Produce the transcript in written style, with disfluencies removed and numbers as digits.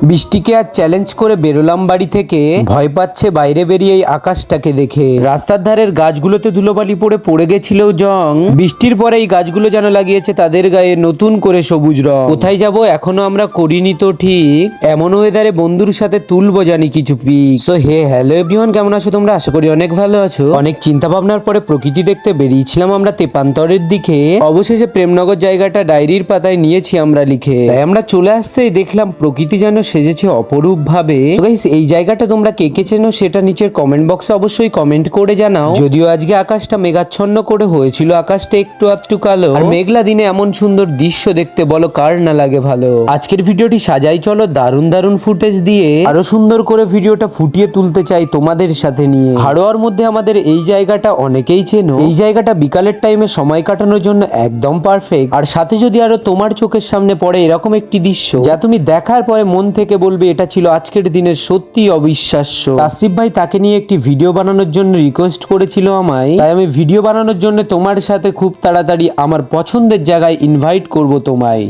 বৃষ্টিকে আর চ্যালেঞ্জ করে বেরোলাম বাড়ি থেকে, ভয় পাচ্ছে বাইরে বেরিয়ে এই আকাশটাকে দেখে। রাস্তার ধারের গাছগুলোতে ধুলোবালি পড়ে গেছিল জং, বৃষ্টির পরে এই গাছগুলো যেন লাগিয়েছে তাদের গায়ে নতুন করে সবুজ রং। কোথায় যাব এখনো আমরা করিনি তো ঠিক, এমন ওয়েদারে বন্ধুর সাথে তুলবো জানি কিছু পিক। সো হ্যালো এভরিওয়ান, কেমন আছো তোমরা? আশা করি অনেক ভালো আছো। অনেক চিন্তা ভাবনার পরে প্রকৃতি দেখতে বেরিয়েছিলাম আমরা তেপান্তরের দিকে। অবশেষে প্রেমনগর জায়গাটা ডায়েরির পাতায় নিয়েছি আমরা লিখে। তাই আমরা চলে আসতেই দেখলাম প্রকৃতি যেন সেজেছে অপরূপ ভাবে। এই জায়গাটা তোমরা কে কে চেনো সেটা নিচের কমেন্ট বক্সে অবশ্যই কমেন্ট করে জানাও। যদিও আজকে আকাশটা মেঘাচ্ছন্ন করে হয়েছিল, আকাশটা একটু আধটু কালো, আর মেঘলা দিনে এমন সুন্দর দৃশ্য দেখতে বলো কার না লাগে ভালো। আজকের ভিডিওটি সাজাই চলো দারুণ দারুণ ফুটেজ দিয়ে, আরো সুন্দর করে ভিডিওটা ফুটিয়ে তুলতে চাই তোমাদের সাথে নিয়ে। হাড়োয়ার মধ্যে আমাদের এই জায়গাটা অনেকেই চেনো। এই জায়গাটা বিকালের টাইমে সময় কাটানোর জন্য একদম পারফেক্ট। আর সাথে যদি আরো তোমার চোখের সামনে পড়ে এরকম একটি দৃশ্য যা তুমি দেখার পরে মন থেকে বলবে এটা ছিল আজকের দিনের সত্যি অবিশ্বাস্য। তাসরিফ ভাই তাকে নিয়ে একটি ভিডিও বানানোর জন্য রিকোয়েস্ট করেছিল আমায়, তাই আমি ভিডিও বানানোর জন্য তোমার সাথে খুব তাড়াতাড়ি আমার পছন্দের জায়গায় ইনভাইট করব তোমায়।